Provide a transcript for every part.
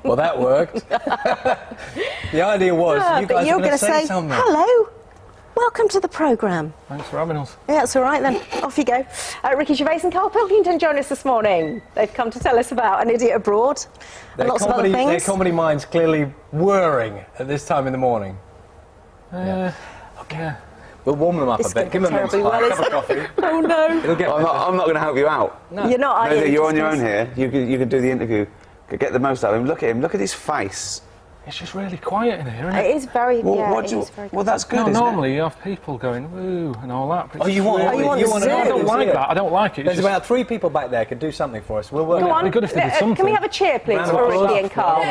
Well, that worked. The idea was you guys were going to say something. Hello. Welcome to the programme. Thanks for having us. Yeah, that's all right then. Off you go. Ricky Gervais and Karl Pilkington join us this morning. They've come to tell us about An Idiot Abroad and lots of other things. Their comedy mind's clearly whirring at this time in the morning. Okay. We'll warm them up a bit. Give them a mince pie, a cup of coffee. Oh no. I'm not going to help you out. No. You're not, are you? You're on your own here. You can do the interview. Get the most out of him. Look at him. Look at his face. It's just really quiet in here, isn't it? It is very, well, it is very well, that's good, no, isn't normally you have people going, woo, and all that. Oh, you want to I don't like that. I don't like it. There's about 3 people back there could do something for us. We'll work Go on. It'd be good if they did something. Can we have a cheer, please, for Ricky and Karl?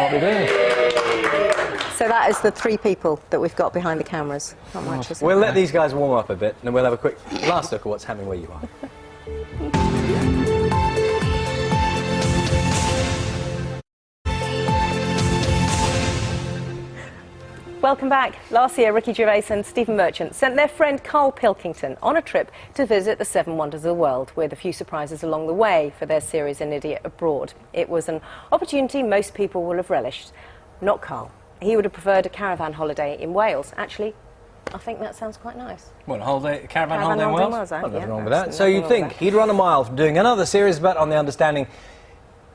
So that is the 3 people that we've got behind the cameras. Not much, is it? We'll let these guys warm up a bit, and then we'll have a quick last look at what's happening where you are. Welcome back. Last year, Ricky Gervais and Stephen Merchant sent their friend Karl Pilkington on a trip to visit the 7 wonders of the world, with a few surprises along the way for their series An Idiot Abroad. It was an opportunity most people will have relished. Not Karl. He would have preferred a caravan holiday in Wales. Actually, I think that sounds quite nice. What, a caravan holiday in Wales? Nothing wrong with that. So Nothing you'd think he'd run a mile from doing another series, but on the understanding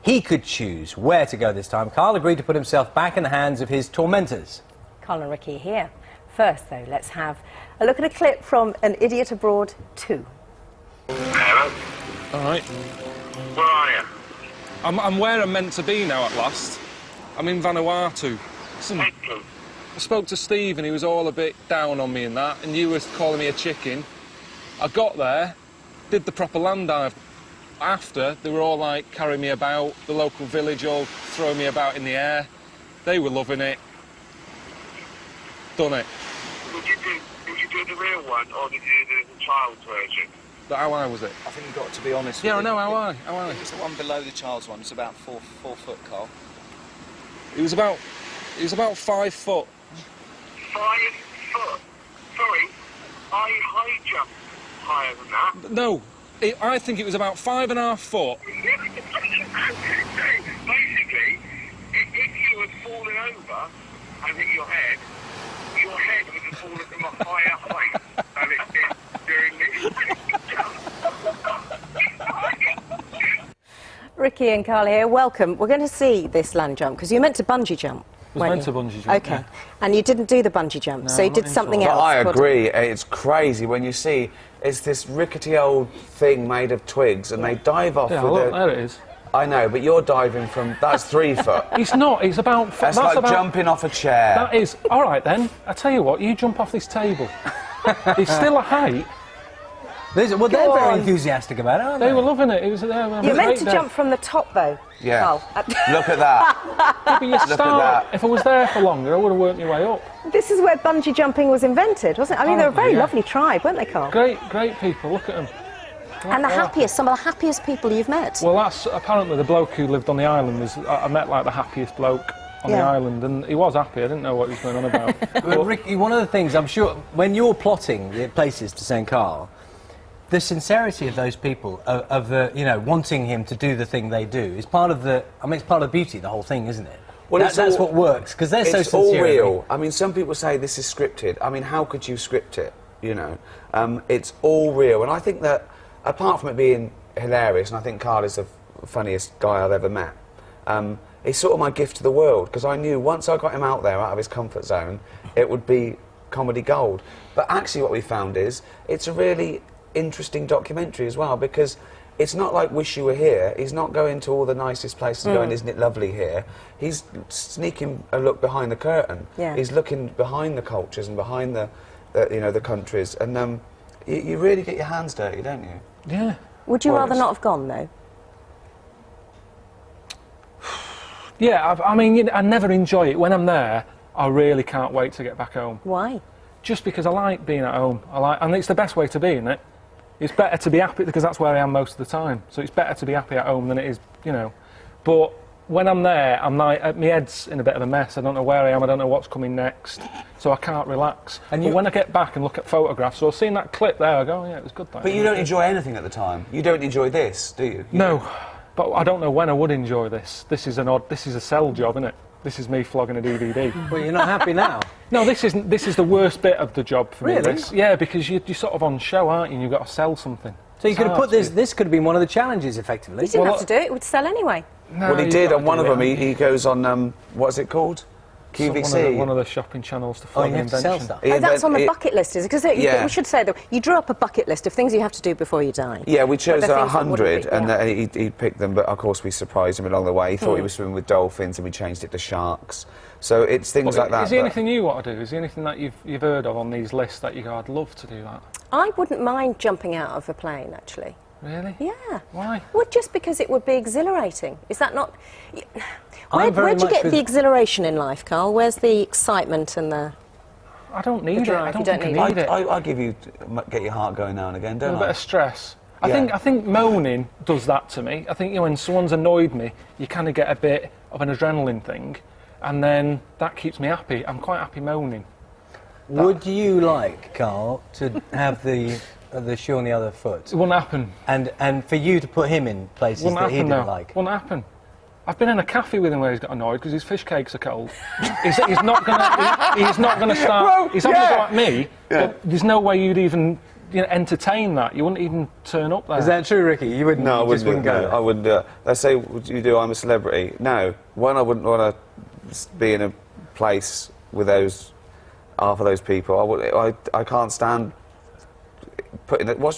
he could choose where to go this time, Karl agreed to put himself back in the hands of his tormentors. Karl and Ricky here. First, though, let's have a look at a clip from An Idiot Abroad 2. Hello. All right. Where are you? I'm where I'm meant to be now at last. I'm in Vanuatu. Listen, I spoke to Steve and he was all a bit down on me and that, and you were calling me a chicken. I got there, did the proper land dive. After, they were all like carrying me about, the local village all throwing me about in the air. They were loving it. Done it. Did you do the real one, or did you do the child's version? How high was it? I think you've got to be honest. Yeah, I know, how high? It's the one below the child's one. It's about 4 foot, Karl. It was about 5 foot. 5 foot? Sorry, I high jump higher than that. No, I think it was about 5.5 foot. Basically, if you had fallen over and hit your head would have fallen from a higher height than it did during this. Ricky and Karl here, welcome. We're going to see this land jump, because you were meant to bungee jump. I was meant to bungee jump, OK. yeah. And you didn't do the bungee jump, so you did something else. But I agree. It's crazy when you see it's this rickety old thing made of twigs, and they dive off Yeah, with look, there it is. I know, but you're diving from... That's 3 foot. It's not, it's about... That's like about, jumping off a chair. That is... All right, then. I tell you what, you jump off this table. It's still a height. Well, they're very enthusiastic about it, aren't they? They were loving it. It was. You're meant to jump from the top, though. Yeah. Karl. Look at that. Yeah, but you Look at that. If I was there for longer, I would have worked my way up. This is where bungee jumping was invented, wasn't it? I mean, they were a very lovely tribe, weren't they, Karl? Great people. Look at them. And the happiest, some of the happiest people you've met. Well, that's apparently the bloke who lived on the island was. I met like the happiest bloke on the island, and he was happy. I didn't know what he was going on about. But Ricky, one of the things I'm sure when you're plotting the places to send Karl, the sincerity of those people, of the wanting him to do the thing they do, is part of the. I mean, it's part of the beauty of the whole thing, isn't it? Well, that's what works because they're so sincere. It's all real. I mean, some people say this is scripted. I mean, how could you script it? It's all real, and I think that. Apart from it being hilarious, and I think Karl is the funniest guy I've ever met, it's sort of my gift to the world, because I knew once I got him out there, out of his comfort zone, it would be comedy gold. But actually what we found is, it's a really interesting documentary as well, because it's not like Wish You Were Here. He's not going to all the nicest places and going, isn't it lovely here? He's sneaking a look behind the curtain. Yeah. He's looking behind the cultures and behind the countries, and you really get your hands dirty, don't you? Yeah. Would you rather not have gone, though? Yeah, I mean, I never enjoy it. When I'm there, I really can't wait to get back home. Why? Just because I like being at home. And it's the best way to be, isn't it? It's better to be happy, because that's where I am most of the time. So it's better to be happy at home than it is, But when I'm there, I'm like, my head's in a bit of a mess. I don't know where I am, I don't know what's coming next. So I can't relax. But when I get back and look at photographs, or seeing that clip there, I go, oh, yeah, it was good. But you don't enjoy anything at the time. You don't enjoy this, do you? No. But I don't know when I would enjoy this. This is a sell job, isn't it? This is me flogging a DVD. Well, you're not happy now? No, this isn't. This is the worst bit of the job for me. Really? This. Yeah, because you're sort of on show, aren't you? And you've got to sell something. So you could have put this could have been one of the challenges, effectively. You didn't have to do it, it would sell anyway. No, Well, he you've did got on to one do of them. it. He goes on, what's it called? QVC. One of the shopping channels to Oh, flog you an have to sell invention. stuff. Oh, that's on the bucket list, is it? Because Yeah. we should say that you drew up a bucket list of things you have to do before you die. Yeah, we chose But the things that wouldn't 100, be, and yeah. he picked them, but of course we surprised him along the way. He thought he was swimming with dolphins, and we changed it to sharks. So it's things like that. Is there anything you want to do? Is there anything that you've heard of on these lists that you go, I'd love to do that? I wouldn't mind jumping out of a plane, actually. Really? Yeah. Why? Well, just because it would be exhilarating. Is that not... I'm very Where'd you much get with- the exhilaration in life, Carl? Where's the excitement and the... I don't need it. drive, I you don't don't think I need need it. I give you, get your heart going now and again, A don't little bit I? of stress. Yeah. I think moaning does that to me. I think when someone's annoyed me, you kind of get a bit of an adrenaline thing, and then that keeps me happy. I'm quite happy moaning. Would you like, Carl, to have the shoe on the other foot, It wouldn't happen. and for you to put him in places Wouldn't that he happen didn't now. like? Wouldn't happen. I've been in a cafe with him where he's got annoyed because his fish cakes are cold. he's not gonna start. Well, he's not gonna go yeah. at me. Yeah. But there's no way you'd even entertain that. You wouldn't even turn up there. Is that true, Ricky? You wouldn't. No, I you just wouldn't. wouldn't go. I wouldn't do it. They say, "Would you do? I'm a celebrity." No, one, I wouldn't want to be in a place with those half of those people. I can't stand putting it. Why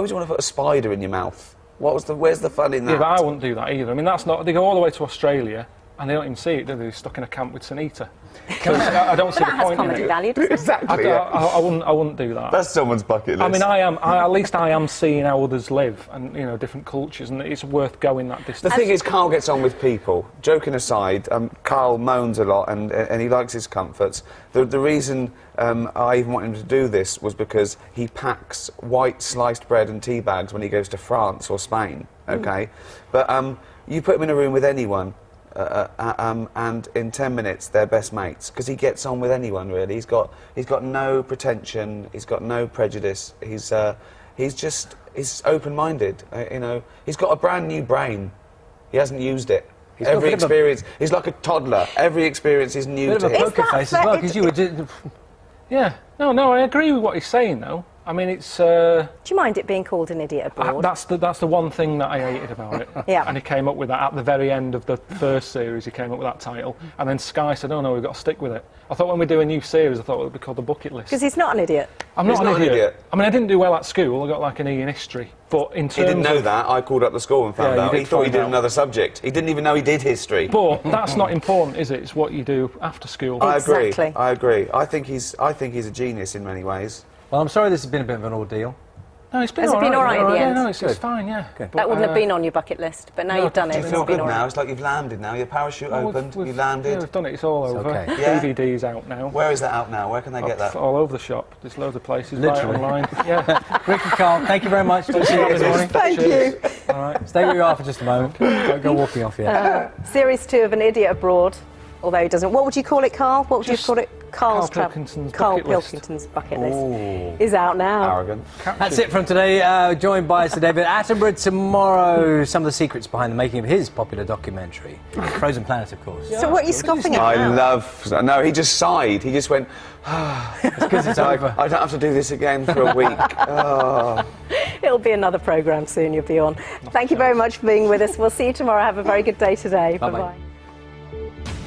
would you want to put a spider in your mouth? Where's the fun in that? Yeah, but I wouldn't do that either. I mean, that's not. They go all the way to Australia and they don't even see it, do they? They're stuck in a camp with Sunita. I don't see the That has point in comedy it. value, doesn't it? Exactly. Yeah. I wouldn't do that. That's someone's bucket list. I mean, at least I am seeing how others live and, different cultures, and it's worth going that The distance. thing is, Carl gets on with people. Joking aside, Carl moans a lot and he likes his comforts. The reason I even want him to do this was because he packs white sliced bread and tea bags when he goes to France or Spain, okay? But you put him in a room with anyone, and in 10 minutes they're best mates, because he gets on with anyone, really. He's got no pretension, he's got no prejudice, he's open-minded, He's got a brand new brain. He hasn't used it. He's got a Every bit of a- experience, he's like a toddler. Every experience is new Bit to of a him. poker that face as fair? well, because you were. Yeah, no, I agree with what he's saying, though. I mean, it's Do you mind it being called an idiot abroad? that's the one thing that I hated about it. Yeah. And he came up with that at the very end of the first series. He came up with that title, and then Sky said, "Oh no, we've got to stick with it." I thought when we do a new series, I thought it would be called The Bucket List. Because he's not an idiot. I'm He's not an idiot. I mean, I didn't do well at school. I got like an E in history, but in terms He didn't know of, that. I called up the school and found Yeah, you out. did He thought he find did out. another subject. He didn't even know he did history. But that's not important, is it? It's what you do after school. I agree. Exactly. I agree. I think he's a genius in many ways. Well, I'm sorry this has been a bit of an ordeal. No, it's been Has it all been right. all right in the Yeah, end? no, it's Good. fine, yeah. Good. But, That wouldn't have been on your bucket list, but now no, you've done it. Do you It's feel been good all now? right. It's like you've landed now. Your parachute Well, opened. we've- You landed. Yeah, we've done it. It's all over. okay. Yeah. DVD's out now. Where is that out now? Where can they get that? All over the shop. There's loads of places. Literally. Buy it online. Yeah. Ricky, Carl, thank you very much. Good to see you this morning. Thank Cheers. you. All right, stay where you are for just a moment. Go walking off here. Series 2 of An Idiot Abroad, although he doesn't. What would you call it, Carl? What would Just you call it? Carl Travel- Pilkington's Carl bucket list. Pilkington's bucket list Ooh. is out now. Arrogant. That's it from today. Joined by Sir David Attenborough tomorrow. Some of the secrets behind the making of his popular documentary, Frozen Planet, of course. So what are you scoffing at I now? love. No, he just sighed. He just went. Because it's over. I don't have to do this again for a week. Oh. It'll be another programme soon you'll be on. Thank you very much for being with us. We'll see you tomorrow. Have a very good day today. Bye-bye. Bye-bye.